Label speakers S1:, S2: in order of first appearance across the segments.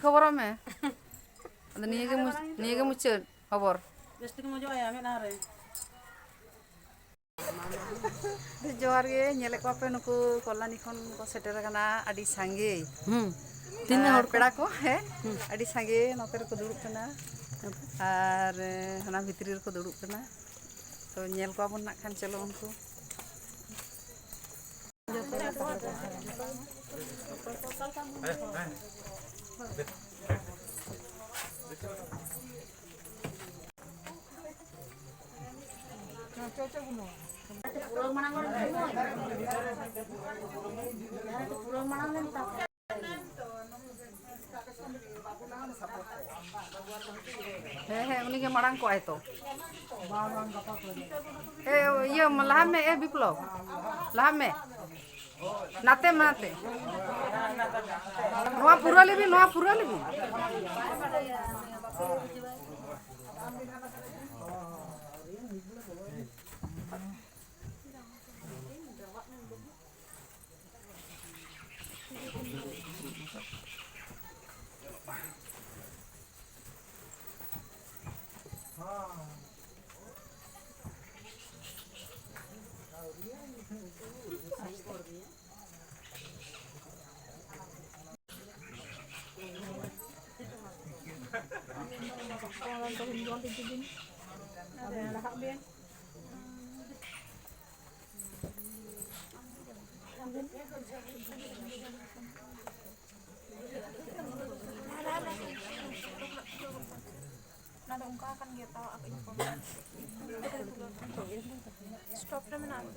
S1: खबर में निये मुचाद खबर
S2: Besti mo joy amin are.
S1: जोहार गे नेले को पे नुकु कल्याणी खन को सेटर कना आदि सांगे
S2: Tinna hor
S1: पेड़ा को है आदि सांगे नोते को दुड़ुब कना आर हना भितरी को दुड़ुब कना तो नेल को बन ना खान चलो उनको है उन्हीं के मड़ांग को आए तो ये लाह में ए विप्लव लाह में नाते नाते नवा पूरा लेबी
S3: Nada ungka akan dia tahu apa informasi. Stop na menarik.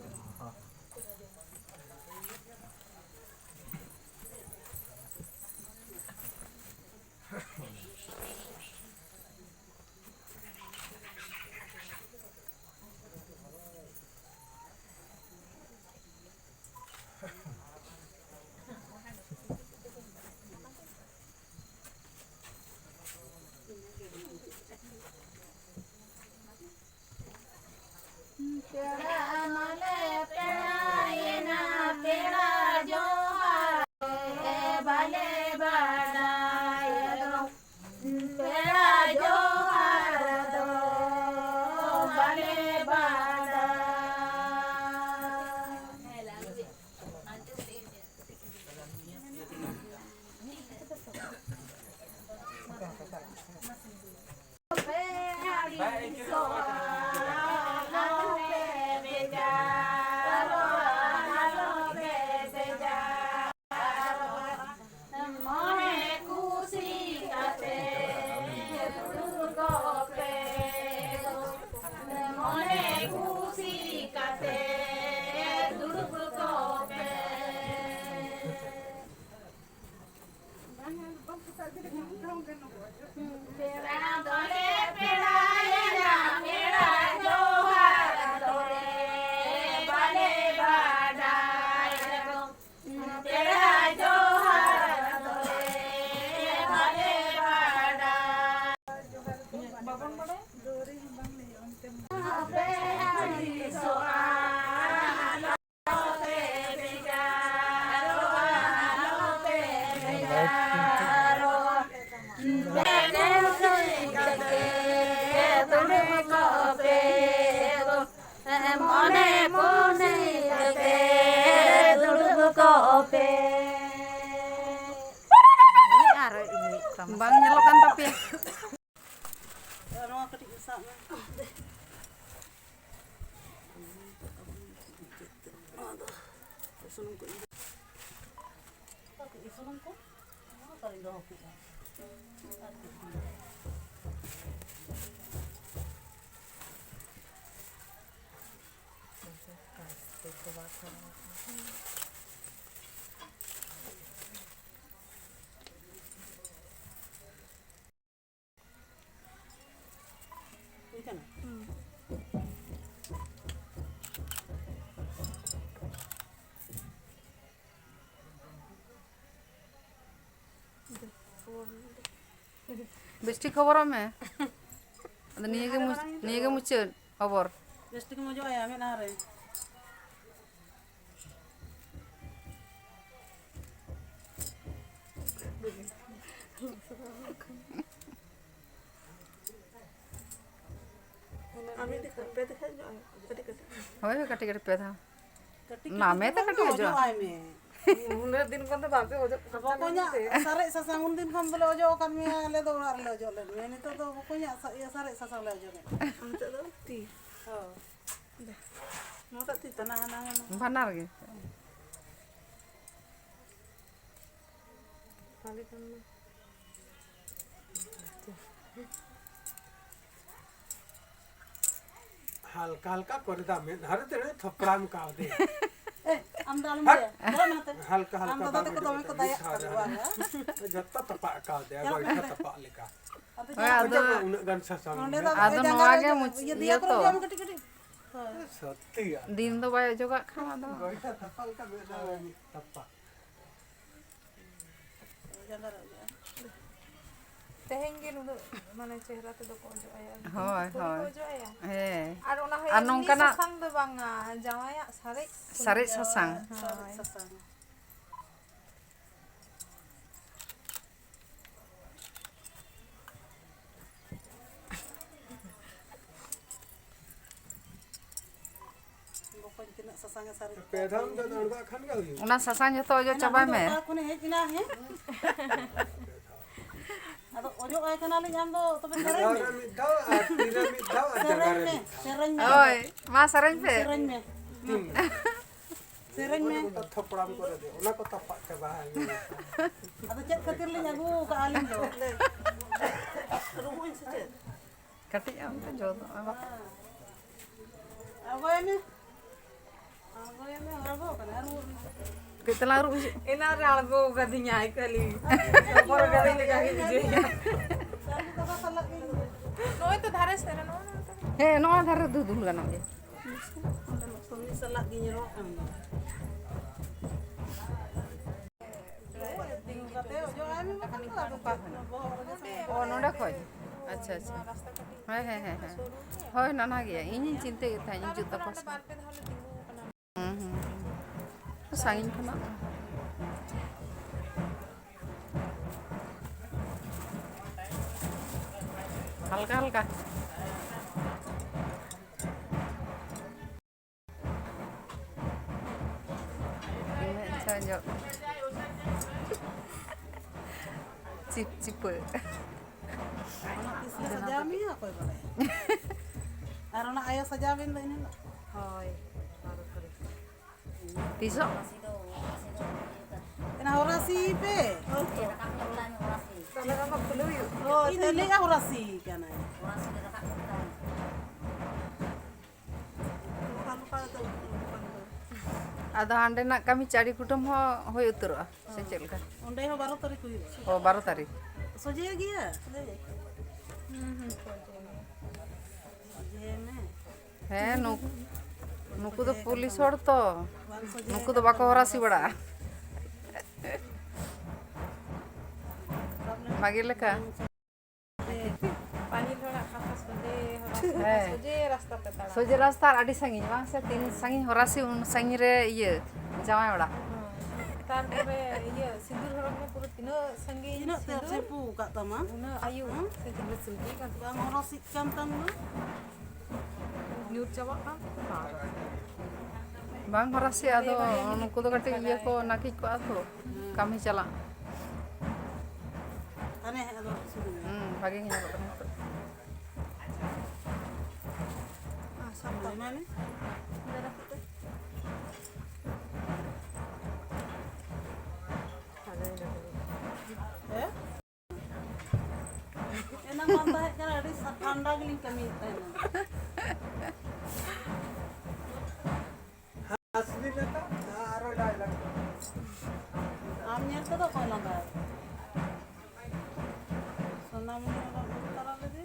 S3: Bang nyelokan tapi
S2: Ano ka tigisa na. Isunong ko. Isunong ko. Paling daw ko.
S1: Bestie खबर में निये मुचाद खबर
S2: Besti mo joy amin are. Ami dikerpe dikai jo ay. Kadi-kadi.
S1: Hoi kati kati pe tha.
S2: Kadi-kadi
S1: Name ta kati
S2: ojo
S1: aja.
S2: ay me.
S3: Uner din kon to bape ojo
S2: Pokoknya sare sasang undin kan beli ojo kan me ale do orar le ojo le. Me nito to pokoknya ya sare sasang le ojo me. Ante do ti. Oh. Mau tak ti tanah-tanah.
S1: Banar ge.
S2: Kali kan.
S4: হালকা হালকা করে দামে ধরে ধরে থপরাম কাও দে
S2: Eh, am dalam dia. Dalam mata.
S4: হালকা
S2: Am
S4: হালকা
S2: tadi ko tami ko tayak ka ya.
S4: যত তপা কাও দে গয়টা তপা লেকা
S1: Hoi
S4: আদা
S1: ado
S4: উনার গান সাসাম
S1: ado noa ge muc
S2: Ya
S1: iya
S2: dia ko
S1: to.
S2: diam kadi-kadi.
S4: সত্যি
S1: Din do bayo juga kham ado.
S4: গয়টা তপা লেকা বেদা তপা
S2: Jangan.
S3: tehengin udah mana cehra te do ko ojo aya.
S1: Hoi hoi.
S3: Ojo aya.
S1: He.
S3: Ar ona hoy
S1: Ar nongkana-
S3: sasang do banga jawaya sare.
S1: Sari sasang.
S2: Sasang. Pokoknya kena sasangnya sari.
S4: পেধাম তো দড়বা খান গাও
S1: Una sasang joto ojo coba me.
S2: Aku nih hejina he. Ado ojo ay kanali jam do tobe sereng me.
S4: জাগারে মিদাও আর তীরে মিদাও আর
S2: Sereng
S4: জাগারে
S2: me. Sereng me.
S1: Hoi, ma sareng pe.
S2: Sereng me. Sereng me.
S4: মিদাও থপরাম করে দে ওনা কো তপা চাবা
S2: Ado cek ketir li nyagu ke alim do. Rubuhin secet.
S1: Kati am te joto.
S2: Ako ini. Ako ini arabo kan aru.
S1: Kita laru sih.
S3: Ina ralgo gadinya ay kali. Por gadi le kali je.
S2: Sabi ka ba salak ini.
S3: No itu dhare sere no.
S1: He noa dhare du dulu kan ge.
S2: Sumi salak gini rokan. Kate ojo ami makan ka.
S1: Oh nonda khoj. Acha acha. He he. Hoi nana ge. Ini cinte ge tha inju ta pas.
S3: Barpe dhale tingu kana.
S1: Sangin kana. Halka halka. Ini sanjo. Cip cipe.
S2: Anak istri sajami apa ya boleh. Anak ayah sajamin lah ini.
S3: Hoy.
S1: Tiso.
S2: Kena orasi pe.
S3: Kalau kamu perlu yuk.
S2: Oh, ini kan orasi kan.
S1: Ada hande nak kami cari kutum ho hoi utur se chelka.
S2: Onde ho 12 tarik kuy.
S1: Oh 12 tarik.
S2: Soje gya. Soje me.
S1: He nuku do police हड़ तो नुकु दो बाको हरासी बड़ा मागे लेका
S3: Pani thora khata soje
S1: He.
S3: soje rasta pe tara.
S1: सोजे रास्ता आडी संगी मा से तीन संगी हरासी उन संगी रे ये जावाय बड़ा
S3: Tarpore iya sindur horoknya puro tino sangi
S2: Ina tiap sepu kak tama.
S3: una ayu se jeblet sulti kan
S2: Yang orasi kantang lu.
S3: nyur jawa kan.
S1: बांग हरासी आदो नुकु दो कटे ये को नाकी को आतो kami chala
S2: Aneh ado sudu.
S1: भागे nya
S2: Ah, sama mana? Darah kita. Eh? Enang mantah kan ada anda giling kami tanya.
S4: হাসলি লেকা আর dialogue
S2: Amnya itu tuh kalau nggak. Sonamnya orang utara lagi.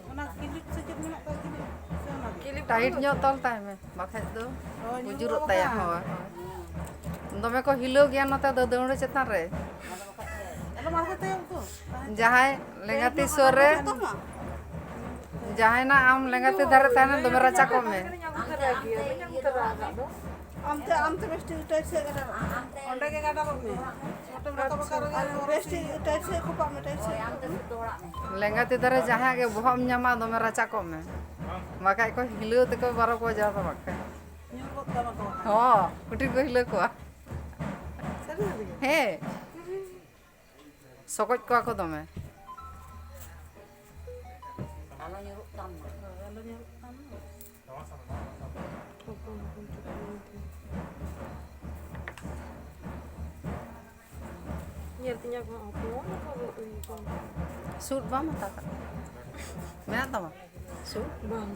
S2: Mana kilik sedikit mana tak kilik. Sana.
S1: Tight ᱧᱚᱜ ᱛᱚᱞ ᱛᱟᱭ ᱢᱮ ᱵᱟᱠᱷᱟᱡ ᱫᱚ ᱵᱩᱡᱩᱨᱚᱜ ᱛᱟᱭᱟ ᱦᱳᱭ ᱫᱚᱢᱮ ᱠᱚ ᱦᱤᱞᱟᱹᱣ ᱜᱮᱭᱟ ᱱᱚᱛᱮ ᱫᱚ ᱫᱟᱹᱣᱲᱟᱹ ᱪᱮᱛᱟᱱ ᱨᱮ
S2: Kalau mau kata yang tuh.
S1: ᱡᱟᱦᱟᱸᱭ ᱞᱮᱸᱜᱟᱛᱤ ᱥᱩᱨ ᱨᱮ Jahana am lengate dhare tahana dome racha ko me.
S2: Ante besti utai se gada. Onda ke gada me. Otom raka bakar besti utai se kupa me utai se.
S1: Lengate dhare jaha ge bohom nyama dome racha ko me. Makai ko hilu te ko baro ko ja makai.
S2: Nyokot dama ko.
S1: Oh, kutir ko hilu ko. He. Sokot ko ako dome.
S2: Alo nyuruk tam.
S3: Nyertinya ko ako ko.
S1: Sud ba mata ka? Menak tama. Sud?
S3: Bang.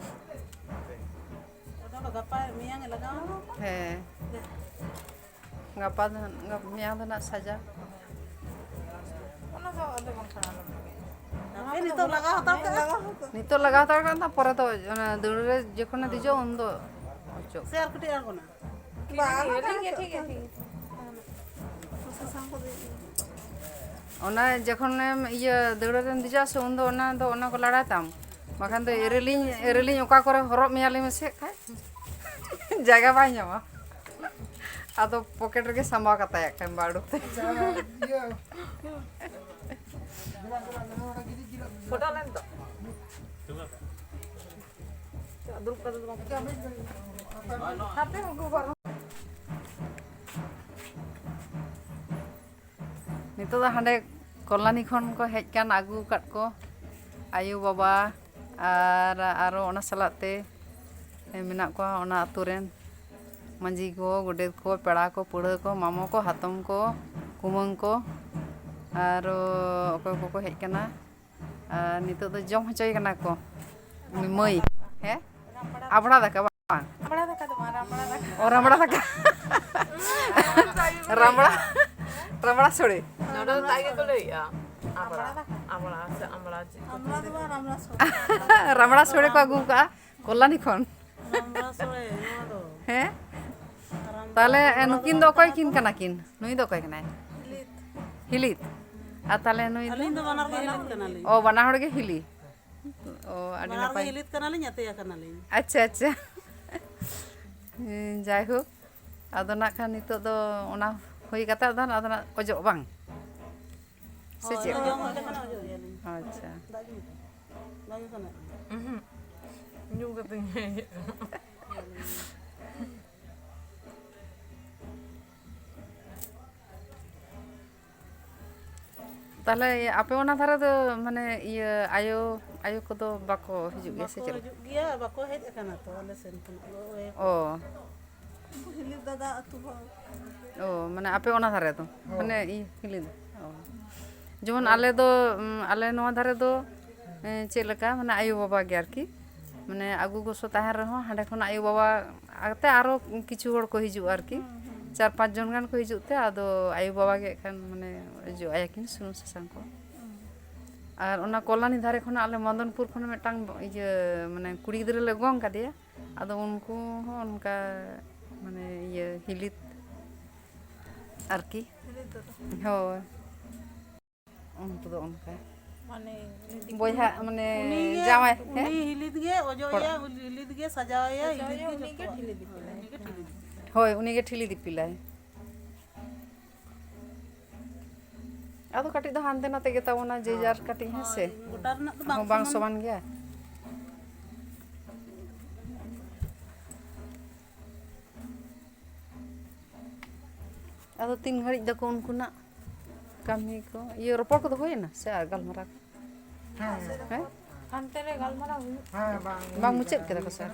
S2: Odo gapa miyang laga.
S1: He. Ngapa ngap miang na saja.
S3: Ono so ade bang sana.
S2: Ini to laga hata ka.
S1: Nito लगातार करना पड़ा तो दूर जखन दिजो उन दो ओचो
S2: Share kuti ar kona.
S3: ठीक है ठीक है।
S2: Sasang ko de.
S1: ओना जखन इया दूर रे दिजा से उन दो ओना को लड़ा ताम मखान तो एरेलिंग ओका करे हरब मियाले में से खाय जगह बाय ᱧᱟᱢᱟ आदो पॉकेट रे संभा कता खाय बाडू ते
S3: फोटो लेन तो दुरुप का तो हाथे को बार
S1: नितो दा हांडे कल्याणी खन को हेज कान आगु काट को आयु बाबा आरो ओना सलाते मेना को ओना आतु रेन मंजी को गोडेत को पेड़ा को पुड़ा को मामो को हातम को कुमंग को आरो ओको को हेज काना नितो दो जम हचोय काना को मई हे आबड़ा दाका बांग
S3: बड़ा धक्का तो मारा बड़ा धक्का
S1: और रामड़ा दाका रामड़ा सोड़े
S3: नोडल तागे को लइया आमला से Amla
S2: Amla dua ramla so.
S1: रामड़ा सोड़े को आगु का कल्याणी खन
S2: Ramla sore no do.
S1: हैं ताले नुकिन दो कोई किन कना किन नुई दो कोई कना हिलित आ ताले नुई
S2: Alin do banar ge hilit kanali.
S1: ओ बना हड़ के हिली ओ आडी
S2: Banar ge
S1: नपाय
S2: hilit kanali nyate ya kanali.
S1: अच्छा अच्छा जाय हो आदो ना खान नितो दो ओना होई कता दन आदो ना ओजो बांग से चे
S2: Ojo mo le kana ojo ya ni.
S1: अच्छा
S2: Dagi. Dagi kana.
S3: न्यू करते हैं
S1: ताले आपे ओना धारा दो माने इया आयो आयो को दो बाको हिजु गे से
S2: Ko
S1: चे
S2: ojo gia bako hej kana to ale sen kun.
S1: O
S2: Hilit dada atu ba.
S1: ओ माने आपे ओना धारे दो माने इ हिली दो ओ जेमन आले दो आले नोआ धारे दो चे लका माने आयो बाबा गे आरकी माने आगु गोसो ताहे रहो हांडे खन आयो बाबा आते आरो किछु हड़ को हिजु आरकी 4-5 जन गान को हिजु ते आदो आयो बाबा गे खान माने जो आयाकिन सुनु ससांग को और ओना कल्याणी धारे खन आले मदनपुर खन मेटांग इजे माने कुड़ी गिदरे ले गंग कादिया आदो उनको हो उनका माने ये हिलित आरकी हो उनको दो उनका
S2: Mane
S1: बोया माने जामाय है
S2: uni hilit ge ojo ya hilit ge sajao ya hilit ge hilit ge.
S1: होय उनी के ठिली दिपिलाय आदो काटी दो हानते नाते गे तावना जे जार काटी है से
S2: Gotar na to bang.
S1: बांग समान गया आदो 3 घड़ी दको उनको ना कमी को ये रोपड़ को तो होय ना से गलमरा हैं
S3: अंते रे गलमरा
S4: हाँ
S1: बांग मुचेत के दको sir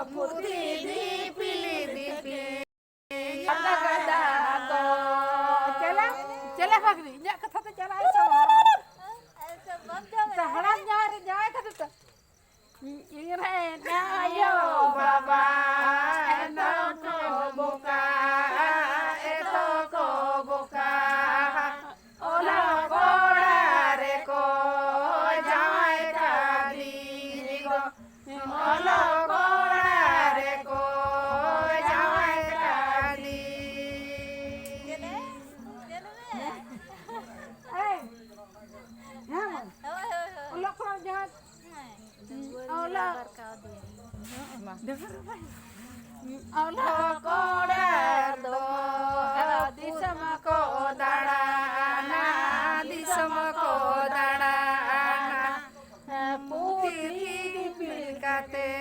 S1: Putih dipilih dipilih gada-gada ko cela pagri nya kata te cela sama saharan nyari nyai kata te ire na yo baba eto ko boka ola gora re ko jai ka diri go ola gora re ko jai ka Allah koda do di sama ko darana di sama ko darana putih dipilih kate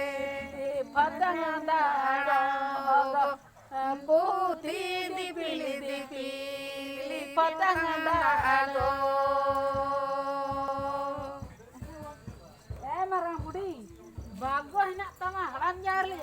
S1: padang daro putih dipilih dipilih padang daro marang budi bagus nak tama haram jarli